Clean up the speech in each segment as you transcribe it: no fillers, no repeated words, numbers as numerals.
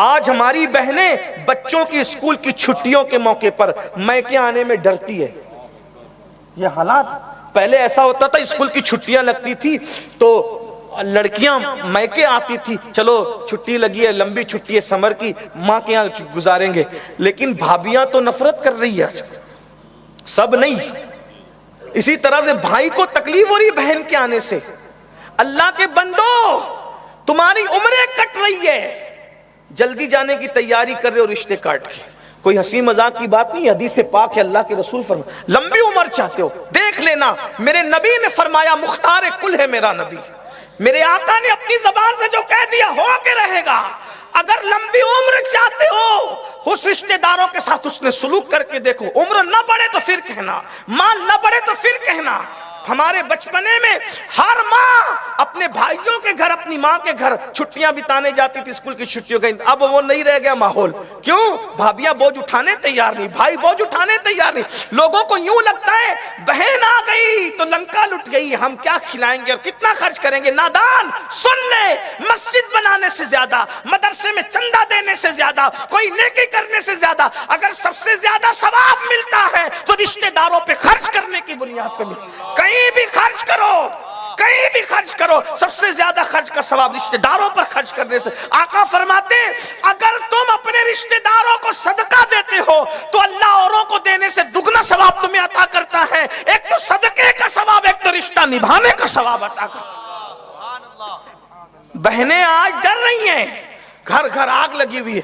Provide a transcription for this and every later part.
آج ہماری بہنیں بچوں کی اسکول کی چھٹیوں کے موقع پر میکے آنے میں ڈرتی ہے. یہ حالات. پہلے ایسا ہوتا تھا اسکول کی چھٹیاں لگتی تھی تو لڑکیاں میکے آتی تھی, چلو چھٹی لگی ہے, لمبی چھٹی ہے سمر کی, ماں کے یہاں گزاریں گے. لیکن بھابیاں تو نفرت کر رہی ہے, سب نہیں. اسی طرح سے بھائی کو تکلیف ہو رہی بہن کے آنے سے. اللہ کے بندو, تمہاری عمریں کٹ رہی ہے, جلدی جانے کی تیاری کر رہے ہو رشتے کاٹ کے. کوئی ہنسی مذاق کی بات نہیں, حدیث پاک ہے, اللہ کے رسول فرمایا لمبی عمر چاہتے ہو دیکھ لینا, میرے نبی نے فرمایا مختار کل ہے میرا نبی. میرے آقا نے اپنی زبان سے جو کہہ دیا ہو کے رہے گا. اگر لمبی عمر چاہتے ہو اس رشتہ داروں کے ساتھ اس نے سلوک کر کے دیکھو. عمر نہ بڑھے تو پھر کہنا, مال نہ بڑھے تو پھر کہنا. ہمارے بچپنے میں ہر ماں اپنے بھائیوں کے گھر, اپنی ماں کے گھر چھٹیاں بتانے جاتی تھی اسکول کی چھٹیوں کا. اب وہ نہیں رہ گیا ماحول. کیوں؟ بھابیاں بوجھ اٹھانے تیار نہیں, بھائی بوجھ اٹھانے تیار نہیں. لوگوں کو یوں لگتا ہے بہن آ گئی تو لنکا لٹ گئی, ہم کیا کھلائیں گے اور کتنا خرچ کریں گے. نادان, سن لے, مسجد بنانے سے زیادہ, مدرسے میں چندہ دینے سے زیادہ, کوئی نیکی کرنے سے زیادہ, اگر سب سے زیادہ ثواب ملتا ہے تو رشتہ داروں پہ خرچ کرنے کی بنیاد پہ ملتا. کہیں بھی خرچ کرو, کہیں بھی خرچ کرو, سب سے زیادہ خرچ کا ثواب رشتہ داروں پر خرچ کرنے سے. آقا فرماتے اگر تم اپنے رشتہ داروں کو صدقہ دیتے ہو تو اللہ اوروں کو دینے سے دگنا ثواب تمہیں عطا کرتا ہے. ایک تو صدقے کا ثواب, ایک تو رشتہ نبھانے کا ثواب عطا کرتا ہے. بہنیں آج ڈر رہی ہیں, گھر گھر آگ لگی ہوئی ہے.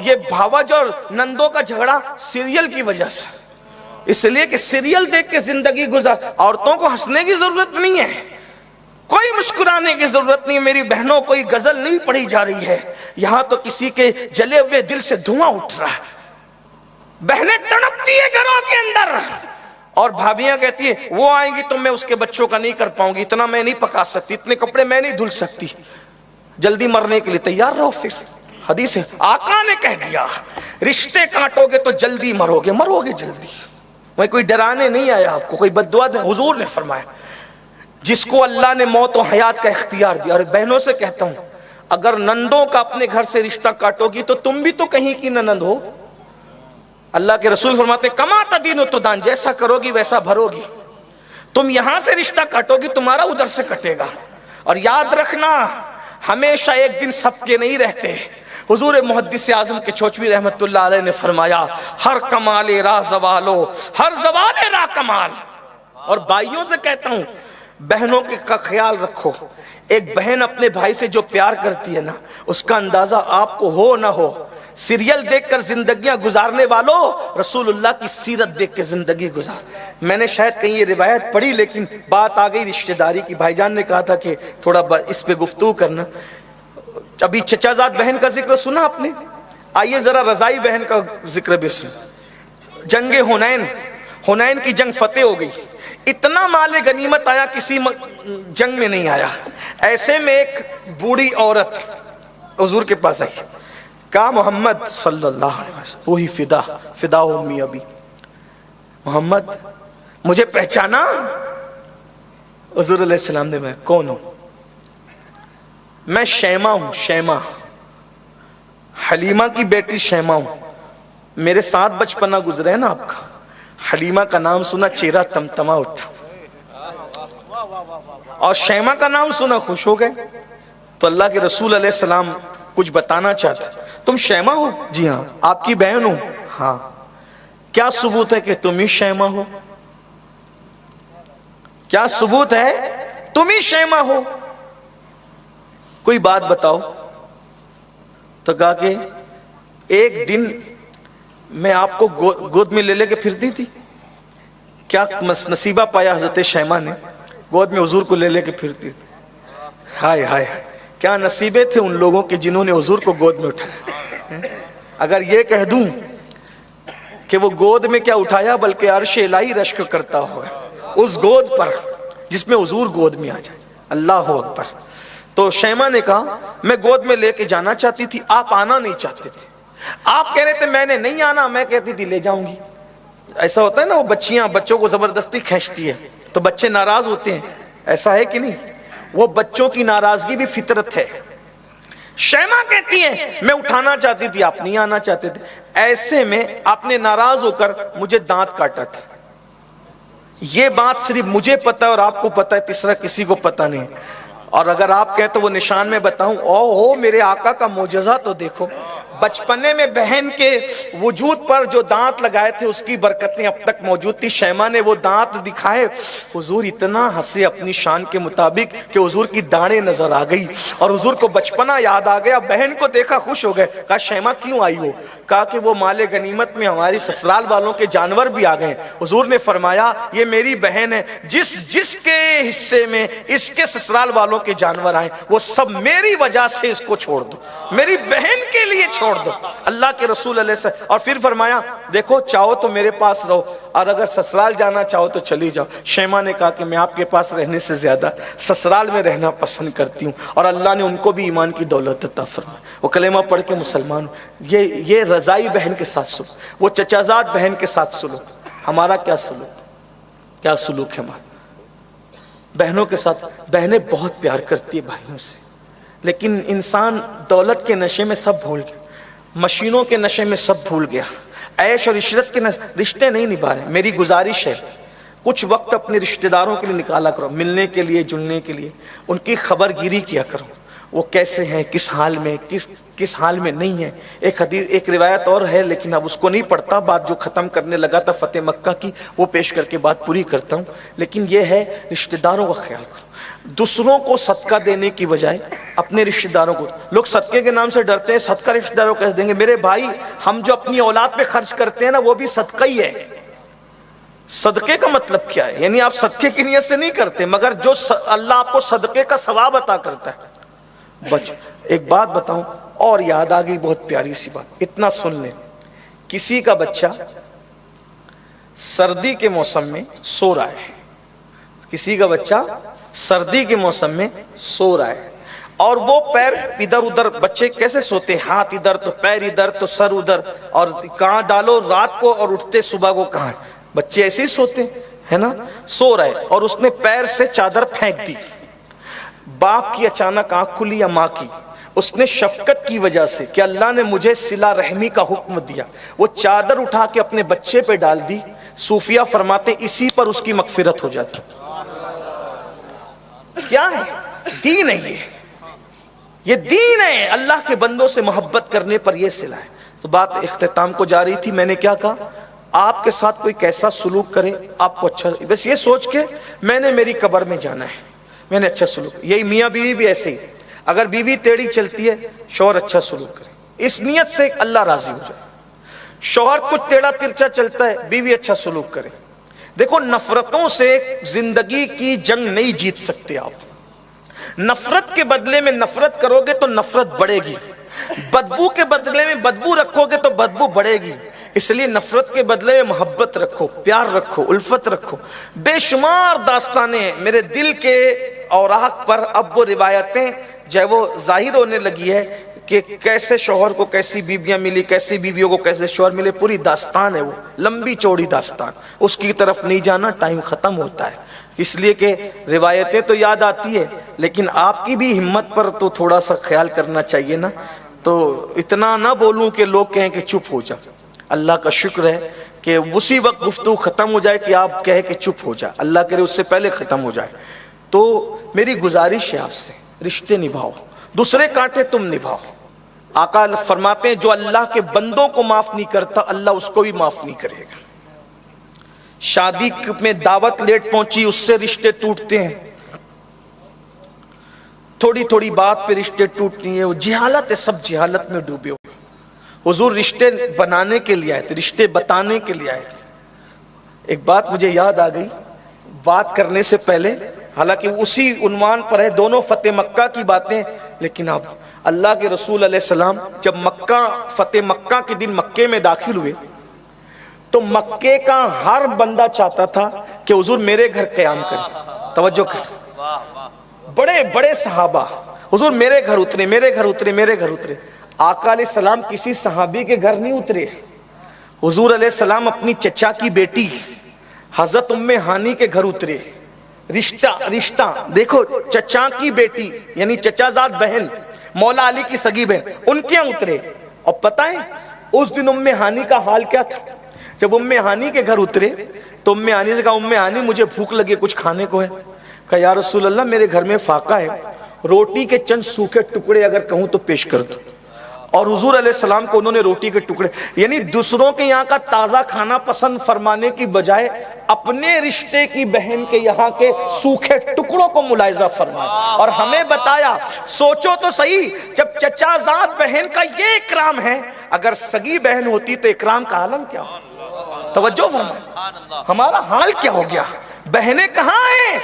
یہ بھاوج اور نندوں کا جھگڑا سیریل کی وجہ سے, اس لیے کہ سیریل دیکھ کے زندگی گزار. عورتوں کو ہنسنے کی ضرورت نہیں ہے, کوئی مسکرانے کی ضرورت نہیں. میری بہنوں کوئی غزل نہیں پڑھی جا رہی ہے, یہاں تو کسی کے جلے ہوئے دل سے دھواں اٹھ رہا ہے. بہنیں تڑپتی ہیں گھروں کے اندر, اور بھابیاں کہتی ہیں وہ آئیں گی تو میں اس کے بچوں کا نہیں کر پاؤں گی, اتنا میں نہیں پکا سکتی, اتنے کپڑے میں نہیں دھل سکتی. جلدی مرنے کے لیے تیار رہو. پھر حدیث ہے, آقا نے کہہ دیا رشتے کاٹو گے تو جلدی مرو گے, مرو گے جلدی. میں کوئی ڈرانے نہیں آیا آپ کو, کوئی بد دعا نہیں. حضور نے فرمایا جس کو اللہ نے موت و حیات کا اختیار دیا. اور بہنوں سے کہتا ہوں اگر نندوں کا اپنے گھر سے رشتہ کاٹو گی تو تم بھی تو کہیں کی نند ہو. اللہ کے رسول فرماتے کما تدین تو دان, جیسا کرو گی ویسا بھرو گی. تم یہاں سے رشتہ کاٹو گی تمہارا ادھر سے کٹے گا. اور یاد رکھنا ہمیشہ ایک دن سب کے نہیں رہتے. حضور محدث اعظم کے چوچوی رحمت اللہ علیہ نے فرمایا ہر کمال را زوالو, ہر زوال را کمال. اور بھائیوں سے کہتا ہوں بہنوں کا خیال رکھو. ایک بہن اپنے بھائی سے جو پیار کرتی ہے نا, اس کا اندازہ آپ کو ہو نہ ہو. سیریل دیکھ کر زندگیاں گزارنے والوں رسول اللہ کی سیرت دیکھ کے زندگی گزار. میں نے شاید کہیں یہ روایت پڑھی لیکن بات آ گئی رشتہ داری کی. بھائی جان نے کہا تھا کہ تھوڑا اس پہ گفتگو کرنا. ابھی چچا زاد بہن کا ذکر سنا آپ نے, آئیے ذرا رضائی بہن کا ذکر بھی سن. جنگ حنین کی جنگ فتح ہو گئی, اتنا مال غنیمت آیا کسی جنگ میں نہیں آیا. ایسے میں ایک بوڑھی عورت حضور کے پاس آئی, کہا محمد صلی اللہ علیہ وسلم, وہی فدا امی ابھی, محمد مجھے پہچانا؟ حضور علیہ السلام نے, میں کون ہوں؟ میں شیمہ ہوں, شیمہ, حلیمہ کی بیٹی شیمہ ہوں. میرے ساتھ بچپنا گزرے ہے نا آپ کا, حلیمہ کا نام سنا چہرہ تمتما اٹھا, اور شیمہ کا نام سنا خوش ہو گئے. تو اللہ کے رسول علیہ السلام کچھ بتانا چاہتے, تم شیمہ ہو؟ جی ہاں. آپ کی بہن ہوں؟ ہاں. کیا ثبوت ہے کہ تم ہی شیمہ ہو؟ کیا ثبوت ہے تم ہی شیمہ ہو؟ کوئی بات بتاؤ. تو کہا کہ ایک دن میں آپ کو گود میں لے کے پھرتی تھی. کیا نصیبہ پایا حضرت شیمہ نے, گود میں حضور کو لے کے پھرتی تھی. ہائے ہائے, کیا نصیبے تھے ان لوگوں کے جنہوں نے حضور کو گود میں اٹھایا. اگر یہ کہہ دوں کہ وہ گود میں کیا اٹھایا بلکہ عرش الہی رشک کرتا ہوگا اس گود پر جس میں حضور گود میں آ جائے. اللہ اکبر. تو شیمہ نے کہا میں گود میں لے کے جانا چاہتی تھی, آپ آنا نہیں چاہتے تھے. آپ کہہ رہے تھے میں نے نہیں آنا, میں کہتی تھی لے جاؤں گی. ایسا ہوتا ہے نا, وہ بچوں کو زبردستی کھینچتی ہے تو بچے ناراض ہوتے ہیں, ایسا ہے کہ نہیں؟ وہ بچوں کی ناراضگی بھی فطرت ہے. شیما کہتی ہیں میں اٹھانا چاہتی تھی، آپ نہیں آنا چاہتے تھے، ایسے میں آپ نے ناراض ہو کر مجھے دانت کاٹا تھا۔ یہ بات صرف مجھے پتا ہے اور آپ کو پتا ہے، تیسرا کسی کو پتا نہیں۔ اور اگر آپ کہیں تو وہ نشان میں بتاؤں، او میرے آقا کا معجزہ تو دیکھو، بچپنے میں بہن کے وجود پر جو دانت لگائے تھے اس کی برکتیں اب تک موجود تھی۔ شیما نے وہ دانت دکھائے، حضور اتنا ہنسے اپنی شان کے مطابق کہ حضور کی داڑیں نظر آ گئی اور حضور کو بچپنا یاد آ گیا۔ بہن کو دیکھا خوش ہو گئے، کہا شیما کیوں آئی ہو؟ کہا کہ وہ مال غنیمت میں ہماری سسرال والوں کے جانور بھی آ گئے۔ حضور نے فرمایا یہ میری بہن ہے، جس کے حصے میں اس کے سسرال والوں کے جانور آئے وہ سب میری وجہ سے اس کو چھوڑ دو، میری بہن کے لیے چھوڑ دو۔ اللہ کے رسول علیہ السلام، اور پھر فرمایا دیکھو چاہو تو میرے پاس رہو اور اگر سسرال جانا چاہو تو چلی جاؤ۔ شیما نے کہا کہ میں آپ کے پاس رہنے سے زیادہ سسرال میں رہنا پسند کرتی ہوں، اور اللہ نے ان کو بھی ایمان کی دولت عطا فرمائی، وہ کلمہ پڑھ کے مسلمان۔ یہ رضائی بہن کے ساتھ سلوک، وہ چچازاد بہن کے ساتھ سلوک، ہمارا کیا سلوک، کیا سلوک ہے ہمارا بہنوں کے ساتھ؟ بہنیں بہت پیار کرتی ہے بھائیوں سے، لیکن انسان دولت کے نشے میں سب بھول گیا، مشینوں کے نشے میں سب بھول گیا، عیش اور عشرت کے رشتے نہیں نبھا رہے۔ میری گزارش ہے کچھ وقت اپنے رشتہ داروں کے لیے نکالا کرو، ملنے کے لیے، جلنے کے لیے، ان کی خبر گیری کیا کرو، وہ کیسے ہیں، کس حال میں، کس حال میں نہیں ہے۔ ایک روایت اور ہے لیکن اب اس کو نہیں پڑھتا، بات جو ختم کرنے لگا تھا فتح مکہ کی وہ پیش کر کے بات پوری کرتا ہوں، لیکن یہ ہے رشتہ داروں کا خیال کرو۔ دوسروں کو صدقہ دینے کی بجائے اپنے رشتہ داروں کو، لوگ صدقے کے نام سے ڈرتے ہیں، صدقہ رشتہ داروں کو کیسے دیں گے؟ میرے بھائی ہم جو اپنی اولاد پہ خرچ کرتے ہیں نا وہ بھی صدقہ ہی ہے۔ صدقے کا مطلب کیا ہے؟ یعنی آپ صدقے کی نیت سے نہیں کرتے، مگر جو اللہ آپ کو صدقے کا ثواب عطا کرتا ہے۔ ایک بات بتاؤں اور یاد آ گئی، بہت پیاری سی بات، اتنا سن لیں۔ کسی کا بچہ سردی کے موسم میں سو رہا ہے، کسی کا بچہ سردی کے موسم میں سو رہا ہے، اور وہ پیر ادھر ادھر، بچے کیسے سوتے، ہاتھ ادھر تو پیر ادھر تو سر ادھر، اور کہاں ڈالو رات کو اور اٹھتے صبح کو کہاں، بچے ایسے ہی سوتے ہے نا۔ سو رہے اور اس نے پیر سے چادر پھینک دی، باپ کی اچانک آنکھ کھلی یا ماں کی، اس نے شفقت کی وجہ سے کہ اللہ نے مجھے صلہ رحمی کا حکم دیا، وہ چادر اٹھا کے اپنے بچے پہ ڈال دی۔ صوفیہ فرماتے اسی پر اس کی مغفرت ہو جاتی۔ کیا ہے؟ دین ہے، یہ دین ہے، اللہ کے بندوں سے محبت کرنے پر یہ صلہ ہے۔ تو بات اختتام کو جا رہی تھی، میں نے کیا کہا، آپ کے ساتھ کوئی کیسا سلوک کرے آپ کو اچھا، بس یہ سوچ کے میں نے میری قبر میں جانا ہے، میں نے اچھا سلوک۔ یہی میاں بیوی بھی ایسے ہی، اگر بیوی ٹیڑھی چلتی ہے شوہر اچھا سلوک کرے، اس نیت سے اللہ راضی ہو جائے۔ شوہر کچھ ٹیڑھا ترچا چلتا ہے، بیوی اچھا سلوک کرے۔ دیکھو نفرتوں سے زندگی کی جنگ نہیں جیت سکتے آپ، نفرت کے بدلے میں نفرت کرو گے تو نفرت بڑھے گی، بدبو کے بدلے میں بدبو رکھو گے تو بدبو بڑھے گی۔ اس لیے نفرت کے بدلے میں محبت رکھو، پیار رکھو، الفت رکھو۔ بے شمار داستانیں میرے دل کے اوراق پر اب وہ روایتیں جو وہ ظاہر ہونے لگی ہے کہ کیسے شوہر کو کیسی بیویاں ملی، کیسی بیویوں کو کیسے شوہر ملے، پوری داستان ہے، وہ لمبی چوڑی داستان، اس کی طرف نہیں جانا، ٹائم ختم ہوتا ہے۔ اس لیے کہ روایتیں تو یاد آتی ہے لیکن آپ کی بھی ہمت پر تو تھوڑا سا خیال کرنا چاہیے نا، تو اتنا نہ بولوں کہ لوگ کہیں کہ چپ ہو جا۔ اللہ کا شکر ہے کہ اسی وقت گفتگو ختم ہو جائے کہ آپ کہے کہ چپ ہو جائے، اللہ کرے اس سے پہلے ختم ہو جائے۔ تو میری گزارش ہے آپ سے، رشتے نبھاؤ، دوسرے کانٹے تم نبھاؤ۔ آقا فرماتے ہیں جو اللہ کے بندوں کو معاف نہیں کرتا اللہ اس کو بھی معاف نہیں کرے گا۔ شادی میں دعوت لیٹ پہنچی اس سے رشتے ٹوٹتے ہیں، تھوڑی تھوڑی بات پہ رشتے ٹوٹتی ہیں، وہ جہالت ہے، سب جہالت میں ڈوبے ہو۔ حضور رشتے بنانے کے لیے آئے تھے، رشتے بتانے کے لیے آئے تھے۔ ایک بات مجھے یاد آ گئی بات کرنے سے پہلے، حالانکہ اسی عنوان پر ہے، دونوں فتح مکہ کی باتیں، لیکن اب اللہ کے رسول علیہ السلام جب فتح مکہ کے دن مکے میں داخل ہوئے تو مکے کا ہر بندہ چاہتا تھا کہ حضور میرے گھر قیام کریں۔ توجہ کریں، بڑے بڑے صحابہ حضور میرے گھر اترے، میرے گھر اترے، میرے گھر اترے۔ آقا علیہ السلام کسی صحابی کے گھر نہیں اترے، حضور علیہ السلام اپنی چچا کی بیٹی حضرت ام ہانی کے گھر اترے۔ رشتہ دیکھو، چچا کی بیٹی یعنی چچا زاد بہن مولا علی کی سگی بہن، ان کے یہاں اترے. اور پتہ ہے اس دن ام ہانی کا حال کیا تھا؟ جب ام ہانی کے گھر اترے تو ام ہانی سے کہا ام ہانی مجھے بھوک لگی، کچھ کھانے کو ہے؟ کہا یا رسول اللہ میرے گھر میں فاقہ ہے، روٹی کے چند سوکھے ٹکڑے اگر کہوں تو پیش کر دو. اور حضور علیہ السلام کو انہوں نے روٹی کے ٹکڑے، یعنی دوسروں کے یہاں کا تازہ کھانا پسند فرمانے کی بجائے اپنے رشتے کی بہن کے یہاں کے سوکھے ٹکڑوں کو ملاحظہ فرمایا اور ہمیں بتایا. سوچو تو صحیح، جب چچا زاد بہن کا یہ اکرام ہے، اگر سگی بہن ہوتی تو اکرام کا عالم کیا ہو؟ توجہ فرمائیں، ہمارا حال کیا ہو گیا؟ بہنیں کہاں ہیں؟